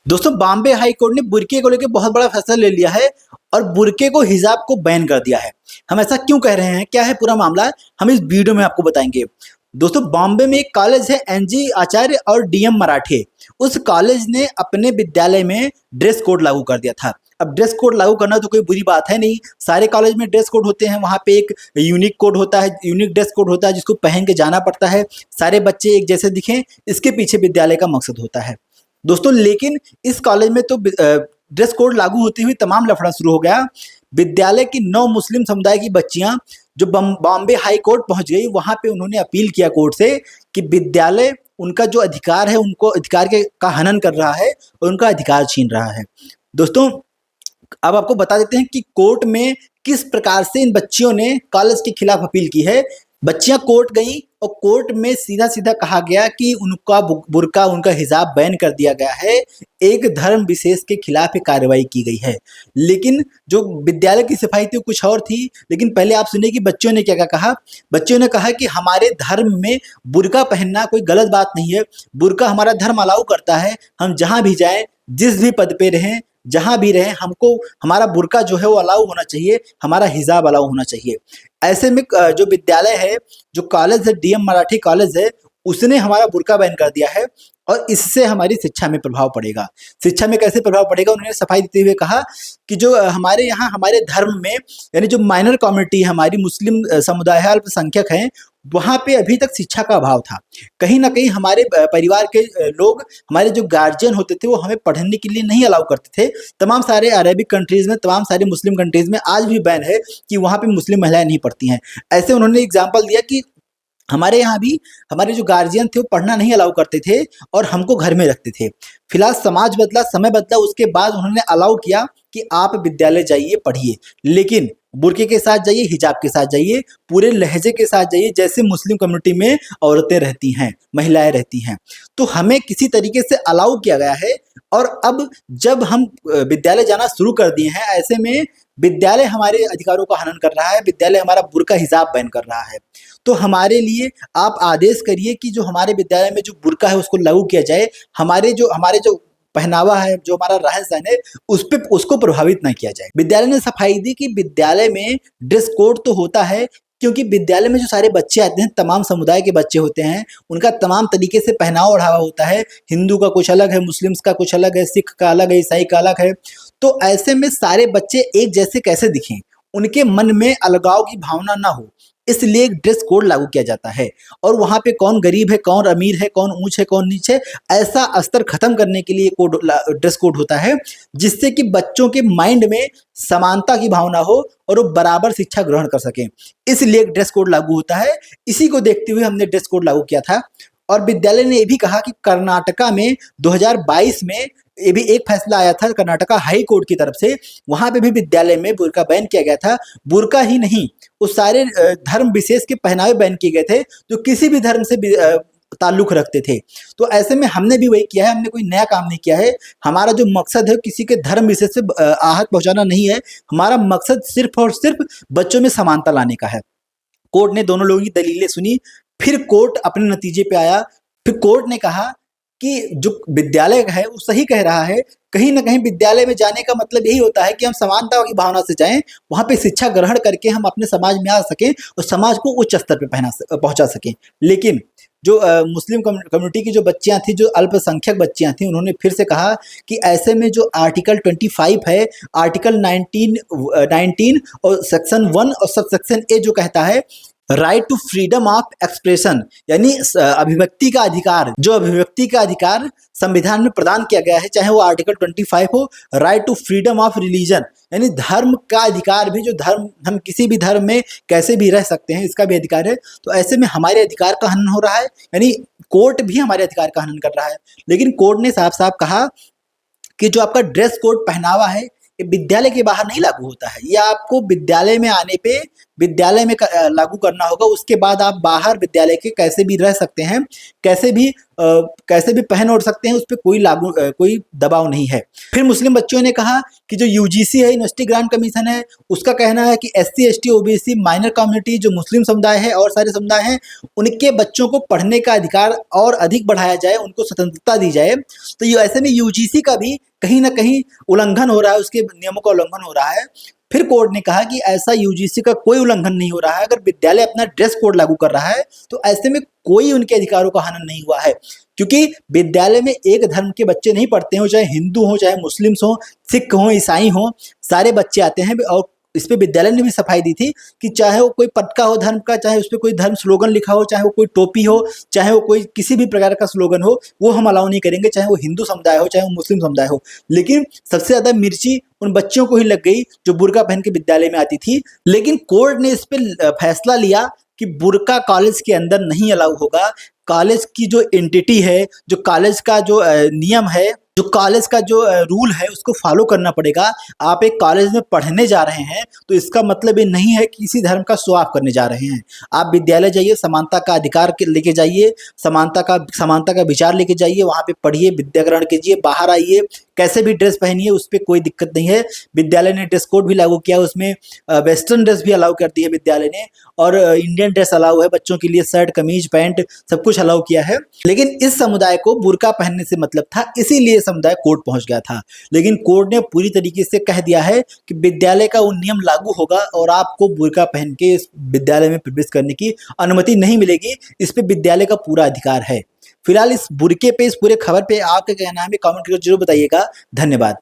दोस्तों Bombay high court ने Burke को लेकर बहुत बड़ा फैसला ले लिया है और बुर्के को हिजाब को बैन कर दिया है। हम ऐसा क्यों कह रहे हैं, क्या है पूरा मामला, हम इस वीडियो में आपको बताएंगे। दोस्तों बॉम्बे में एक कॉलेज है एनजी आचार्य और डीएम मराठे। उस कॉलेज ने अपने विद्यालय में ड्रेस कोड लागू कर दिया था। अब ड्रेस कोड लागू करना तो कोई बुरी बात है नहीं, सारे कॉलेज में ड्रेस कोड होते हैं। वहाँ पे एक यूनिक कोड होता है, यूनिक ड्रेस कोड होता है जिसको पहन के जाना पड़ता है, सारे बच्चे एक जैसे दिखें, इसके पीछे विद्यालय का मकसद होता है दोस्तों। लेकिन इस कॉलेज में तो ड्रेस कोड लागू होते हुए तमाम लफड़ा शुरू हो गया। विद्यालय की 9 मुस्लिम समुदाय की बच्चियां जो बॉम्बे हाई कोर्ट पहुंच गई, वहां पे उन्होंने अपील किया कोर्ट से कि विद्यालय उनका जो अधिकार है, उनको अधिकार का हनन कर रहा है और उनका अधिकार छीन रहा है। दोस्तों अब आपको बता देते हैं कि कोर्ट में किस प्रकार से इन बच्चियों ने कॉलेज के खिलाफ अपील की है। बच्चियां कोर्ट गई और कोर्ट में सीधा सीधा कहा गया कि उनका बुर्का, उनका हिजाब बैन कर दिया गया है। एक धर्म विशेष के खिलाफ ये कार्रवाई की गई है। लेकिन जो विद्यालय की सफाई थी वो कुछ और थी। लेकिन पहले आप सुनिए कि बच्चों ने क्या क्या कहा। बच्चों ने कहा कि हमारे धर्म में बुर्का पहनना कोई गलत बात नहीं है, बुर्का हमारा धर्म अलाउ करता है। हम जहाँ भी जाएं, जिस भी पद पे रहें, जहाँ भी रहें, हमको हमारा बुर्का जो है वो अलाउ होना चाहिए, हमारा हिजाब अलाउ होना चाहिए। ऐसे में जो विद्यालय है, जो कॉलेज है, डीएम मराठी कॉलेज है, उसने हमारा बुर्का बैन कर दिया है और इससे हमारी शिक्षा में प्रभाव पड़ेगा। शिक्षा में कैसे प्रभाव पड़ेगा, उन्होंने सफाई देते हुए कहा कि जो हमारे यहाँ हमारे धर्म में, यानी जो माइनर कम्युनिटी है, हमारी मुस्लिम समुदाय है, अल्पसंख्यक हैं, वहाँ पे अभी तक शिक्षा का अभाव था। कहीं ना कहीं हमारे परिवार के लोग, हमारे जो गार्जियन होते थे, वो हमें पढ़ने के लिए नहीं अलाउ करते थे। तमाम सारे अरेबिक कंट्रीज में, तमाम सारे मुस्लिम कंट्रीज में आज भी बैन है कि वहाँ पे मुस्लिम महिलाएं नहीं पढ़ती हैं। ऐसे उन्होंने एग्जाम्पल दिया कि हमारे यहाँ भी हमारे जो गार्जियन थे वो पढ़ना नहीं अलाउ करते थे और हमको घर में रखते थे। फिलहाल समाज बदला, समय बदला, उसके बाद उन्होंने अलाउ किया कि आप विद्यालय जाइए, पढ़िए, लेकिन बुर्के के साथ जाइए, हिजाब के साथ जाइए, पूरे लहजे के साथ जाइए जैसे मुस्लिम कम्युनिटी में औरतें रहती हैं, महिलाएं रहती हैं। तो हमें किसी तरीके से अलाउ किया गया है। और अब जब हम विद्यालय जाना शुरू कर दिए हैं, ऐसे में विद्यालय हमारे अधिकारों का हनन कर रहा है, विद्यालय हमारा बुर्का हिजाब बैन कर रहा है। तो हमारे लिए आप आदेश करिए कि जो हमारे विद्यालय में जो बुर्का है उसको लागू किया जाए। हमारे जो पहनावा है, जो हमारा रहन सहन है, उसको प्रभावित ना किया जाए। विद्यालय ने सफाई दी कि विद्यालय में ड्रेस कोड तो होता है, क्योंकि विद्यालय में जो सारे बच्चे आते हैं, तमाम समुदाय के बच्चे होते हैं, उनका तमाम तरीके से पहनावा ओढ़ावा होता है। हिंदू का कुछ अलग है, मुस्लिम्स का कुछ अलग है, सिख का अलग है, ईसाई का अलग है। तो ऐसे में सारे बच्चे एक जैसे कैसे दिखें, उनके मन में अलगाव की भावना ना हो, इसलिए एक ड्रेस कोड लागू किया जाता है। और वहाँ पे कौन गरीब है, कौन अमीर है, कौन ऊंच है, कौन नीच है, ऐसा स्तर खत्म करने के लिए ड्रेस कोड होता है, जिससे कि बच्चों के माइंड में समानता की भावना हो और वो बराबर शिक्षा ग्रहण कर सकें। इसलिए एक ड्रेस कोड लागू होता है। इसी को देखते हुए हमने ड्रेस कोड लागू किया था। और विद्यालय ने यह भी कहा कि कर्नाटका में 2022 में ये भी एक फैसला आया था कर्नाटका हाई कोर्ट की तरफ से, वहां पे भी विद्यालय में बुर्का बैन किया गया था। बुर्का ही नहीं, उस सारे धर्म विशेष के पहनावे बैन किए गए थे जो किसी भी धर्म से ताल्लुक रखते थे। तो ऐसे में हमने भी वही किया है, हमने कोई नया काम नहीं किया है। हमारा जो मकसद है किसी के धर्म विशेष से आहत पहुंचाना नहीं है, हमारा मकसद सिर्फ और सिर्फ बच्चों में समानता लाने का है। कोर्ट ने दोनों लोगों की दलीलें सुनी, फिर कोर्ट अपने नतीजे पे आया। फिर कोर्ट ने कहा कि जो विद्यालय है वो सही कह रहा है। कहीं ना कहीं विद्यालय में जाने का मतलब यही होता है कि हम समानता की भावना से जाएं, वहां पे शिक्षा ग्रहण करके हम अपने समाज में आ सकें और समाज को उच्च स्तर पे पहुंचा सकें। लेकिन जो मुस्लिम कम्युनिटी की जो बच्चियां थी, जो अल्पसंख्यक बच्चियां थी, उन्होंने फिर से कहा कि ऐसे में जो आर्टिकल 25 है, आर्टिकल 19 और सेक्शन 1 और सब सेक्शन ए जो कहता है right to freedom of expression, यानी अभिव्यक्ति का अधिकार, जो अभिव्यक्ति का अधिकार संविधान में प्रदान किया गया है, चाहे वो आर्टिकल 25 हो, right to freedom of religion, यानी धर्म का अधिकार भी, जो धर्म, हम किसी भी धर्म में कैसे भी रह सकते हैं, इसका भी अधिकार है। तो ऐसे में हमारे अधिकार का हनन हो रहा है, यानी कोर्ट भी हमारे अधिकार का हनन कर रहा है। लेकिन कोर्ट ने साफ साफ कहा कि जो आपका ड्रेस कोड पहनावा है, ये विद्यालय के बाहर नहीं लागू होता है, यह आपको विद्यालय में आने पे विद्यालय में लागू करना होगा। उसके बाद आप बाहर विद्यालय के कैसे भी रह सकते हैं, कैसे भी पहन ओढ़ सकते हैं, उस पर कोई दबाव नहीं है। फिर मुस्लिम बच्चों ने कहा कि जो यूजीसी है, यूनिवर्सिटी ग्रांट कमीशन है, उसका कहना है कि SC ST OBC minor community जो मुस्लिम समुदाय है और सारे समुदाय हैं, उनके बच्चों को पढ़ने का अधिकार और अधिक बढ़ाया जाए, उनको स्वतंत्रता दी जाए। तो ये ऐसे में यूजीसी का भी कहीं ना कहीं उल्लंघन हो रहा है, उसके नियमों का उल्लंघन हो रहा है। फिर कोर्ट ने कहा कि ऐसा यूजीसी का कोई उल्लंघन नहीं हो रहा है। अगर विद्यालय अपना ड्रेस कोड लागू कर रहा है तो ऐसे में कोई उनके अधिकारों का हनन नहीं हुआ है, क्योंकि विद्यालय में एक धर्म के बच्चे नहीं पढ़ते हो, चाहे हिंदू हो, चाहे मुस्लिम्स हो, सिख हो, ईसाई हो, सारे बच्चे आते हैं। और इस पे विद्यालय ने भी सफाई दी थी कि चाहे वो कोई पटका हो धर्म का, चाहे उस पर कोई धर्म स्लोगन लिखा हो, चाहे वो कोई टोपी हो, चाहे वो कोई किसी भी प्रकार का स्लोगन हो, वो हम अलाउ नहीं करेंगे, चाहे वो हिंदू समुदाय हो, चाहे वो मुस्लिम समुदाय हो। लेकिन सबसे ज्यादा मिर्ची उन बच्चों को ही लग गई जो बुर्का पहन के विद्यालय में आती थी। लेकिन कोर्ट ने इस पर फैसला लिया कि बुर्का कॉलेज के अंदर नहीं अलाउ होगा। कॉलेज की जो एंटिटी है, जो कॉलेज का जो नियम है, जो कॉलेज का जो रूल है, उसको फॉलो करना पड़ेगा। आप एक कॉलेज में पढ़ने जा रहे हैं तो इसका मतलब ये नहीं है कि किसी धर्म का शो ऑफ करने जा रहे हैं। आप विद्यालय जाइए, समानता का अधिकार लेके जाइए, समानता का विचार लेके जाइए, वहाँ पे पढ़िए, विद्या ग्रहण कीजिए, बाहर आइए, कैसे भी ड्रेस पहनिए, उस पर कोई दिक्कत नहीं है। विद्यालय ने ड्रेस कोड भी लागू किया, उसमें वेस्टर्न ड्रेस भी अलाउ कर दी है विद्यालय ने, और इंडियन ड्रेस अलाउ है बच्चों के लिए, शर्ट कमीज पैंट सब कुछ अलाउ किया है। लेकिन इस समुदाय को बुर्का पहनने से मतलब था, इसीलिए समुदाय कोर्ट पहुंच गया था। लेकिन कोर्ट ने पूरी तरीके से कह दिया है कि विद्यालय का वो नियम लागू होगा और आपको बुर्का पहन के इस विद्यालय में प्रवेश करने की अनुमति नहीं मिलेगी। इस पे विद्यालय का पूरा अधिकार है। फिलहाल इस बुर्के पे, इस पूरे खबर पे आपका क्या कहना है, हमें कमेंट करके जरूर बताइएगा। धन्यवाद।